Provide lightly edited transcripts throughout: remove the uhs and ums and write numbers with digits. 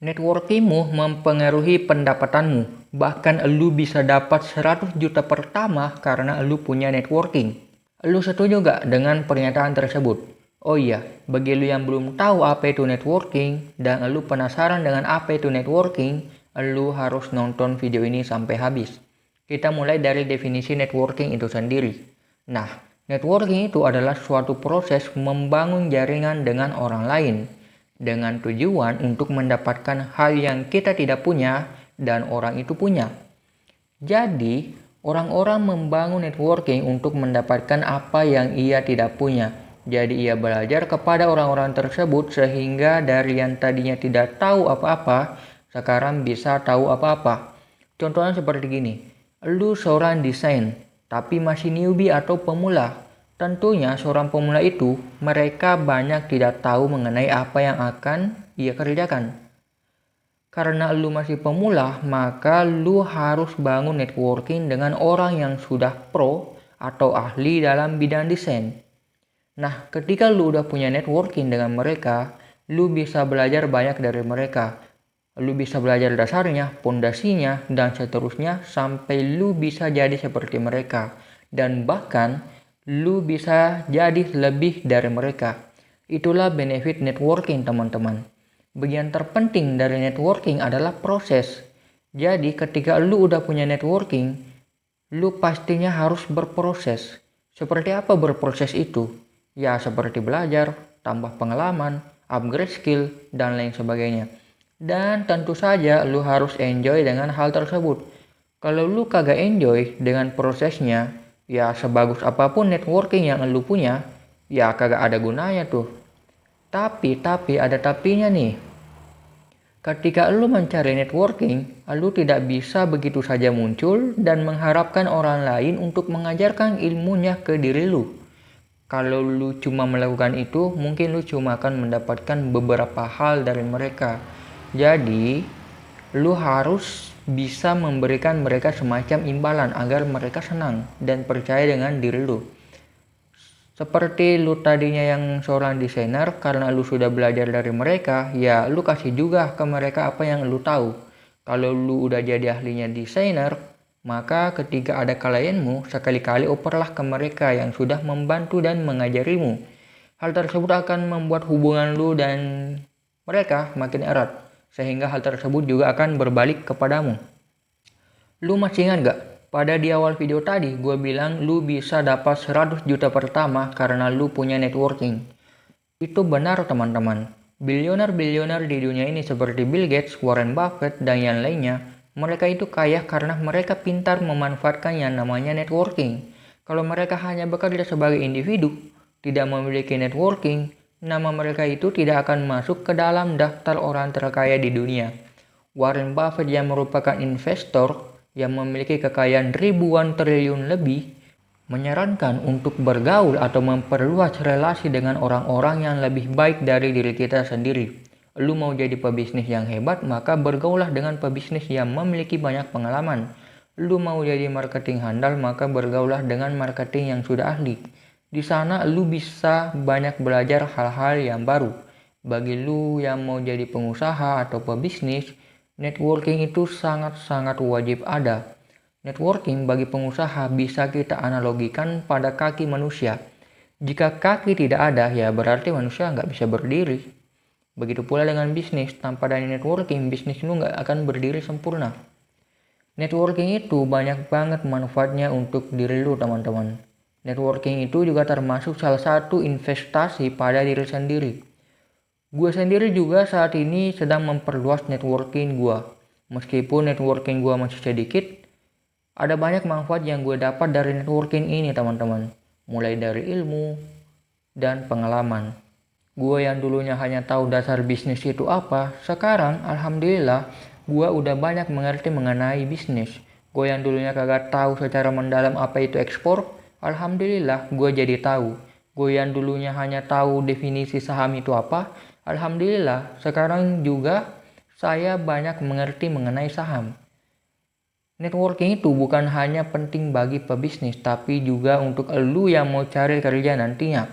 Networkingmu mempengaruhi pendapatanmu. Bahkan elu bisa dapat 100 juta pertama karena elu punya networking. Elu setuju gak dengan pernyataan tersebut? Oh iya, bagi elu yang belum tahu apa itu networking dan elu penasaran dengan apa itu networking, elu harus nonton video ini sampai habis. Kita mulai dari definisi networking itu sendiri. Nah, networking itu adalah suatu proses membangun jaringan dengan orang lain dengan tujuan untuk mendapatkan hal yang kita tidak punya dan orang itu punya. Jadi, orang-orang membangun networking untuk mendapatkan apa yang ia tidak punya. Jadi ia belajar kepada orang-orang tersebut sehingga dari yang tadinya tidak tahu apa-apa, sekarang bisa tahu apa-apa. Contohnya seperti gini, lu seorang desain, tapi masih newbie atau pemula. Tentunya seorang pemula itu, mereka banyak tidak tahu mengenai apa yang akan ia kerjakan. Karena lu masih pemula, maka lu harus bangun networking dengan orang yang sudah pro atau ahli dalam bidang desain. Nah, ketika lu udah punya networking dengan mereka, lu bisa belajar banyak dari mereka. Lu bisa belajar dasarnya, pondasinya, dan seterusnya sampai lu bisa jadi seperti mereka. Dan bahkan, lu bisa jadi lebih dari mereka. Itulah benefit networking, teman-teman. Bagian terpenting dari networking adalah proses. Jadi ketika lu udah punya networking, lu pastinya harus berproses. Seperti apa berproses itu? Ya seperti belajar, tambah pengalaman, upgrade skill, dan lain sebagainya. Dan tentu saja lu harus enjoy dengan hal tersebut. Kalau lu kagak enjoy dengan prosesnya, ya sebagus apapun networking yang lu punya, ya kagak ada gunanya tuh. Tapi ada tapinya nih. Ketika lu mencari networking, lu tidak bisa begitu saja muncul dan mengharapkan orang lain untuk mengajarkan ilmunya ke diri lu. Kalau lu cuma melakukan itu, mungkin lu cuma akan mendapatkan beberapa hal dari mereka. Jadi, lu harus bisa memberikan mereka semacam imbalan agar mereka senang dan percaya dengan diri lu. Seperti lu tadinya yang seorang desainer, karena lu sudah belajar dari mereka, ya lu kasih juga ke mereka apa yang lu tahu. Kalau lu udah jadi ahlinya desainer, maka ketika ada klienmu, sekali-kali operlah ke mereka yang sudah membantu dan mengajarimu. Hal tersebut akan membuat hubungan lu dan mereka makin erat, sehingga hal tersebut juga akan berbalik kepadamu. Lu masih ingat gak? Pada di awal video tadi, gue bilang lu bisa dapat 100 juta pertama karena lu punya networking. Itu benar teman-teman. Bilioner-bilioner di dunia ini seperti Bill Gates, Warren Buffett, dan yang lainnya, mereka itu kaya karena mereka pintar memanfaatkan yang namanya networking. Kalau mereka hanya bekerja sebagai individu, tidak memiliki networking, nama mereka itu tidak akan masuk ke dalam daftar orang terkaya di dunia. Warren Buffett yang merupakan investor yang memiliki kekayaan ribuan triliun lebih, menyarankan untuk bergaul atau memperluas relasi dengan orang-orang yang lebih baik dari diri kita sendiri. Lu mau jadi pebisnis yang hebat, maka bergaulah dengan pebisnis yang memiliki banyak pengalaman. Lu mau jadi marketing handal, maka bergaulah dengan marketing yang sudah ahli. Di sana lu bisa banyak belajar hal-hal yang baru. Bagi lu yang mau jadi pengusaha atau pebisnis, networking itu sangat-sangat wajib ada. Networking bagi pengusaha bisa kita analogikan pada kaki manusia. Jika kaki tidak ada, ya berarti manusia nggak bisa berdiri. Begitu pula dengan bisnis, tanpa adanya networking, bisnis lu nggak akan berdiri sempurna. Networking itu banyak banget manfaatnya untuk diri lu, teman-teman. Networking itu juga termasuk salah satu investasi pada diri sendiri. Gue sendiri juga saat ini sedang memperluas networking gue. Meskipun networking gue masih sedikit, ada banyak manfaat yang gue dapat dari networking ini, teman-teman. Mulai dari ilmu dan pengalaman. Gue yang dulunya hanya tahu dasar bisnis itu apa, sekarang alhamdulillah gue udah banyak mengerti mengenai bisnis. Gue yang dulunya kagak tahu secara mendalam apa itu ekspor, alhamdulillah gue jadi tahu. Gue yang dulunya hanya tahu definisi saham itu apa, alhamdulillah sekarang juga saya banyak mengerti mengenai saham. Networking itu bukan hanya penting bagi pebisnis, tapi juga untuk elu yang mau cari kerja nantinya.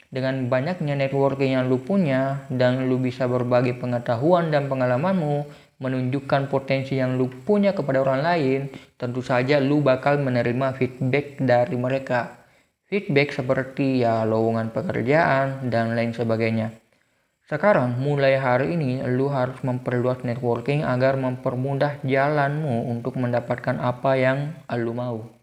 Dengan banyaknya networking yang lu punya dan lu bisa berbagi pengetahuan dan pengalamanmu, menunjukkan potensi yang lu punya kepada orang lain, tentu saja lu bakal menerima feedback dari mereka. Feedback seperti ya lowongan pekerjaan dan lain sebagainya. Sekarang mulai hari ini lu harus memperluas networking agar mempermudah jalanmu untuk mendapatkan apa yang lu mau.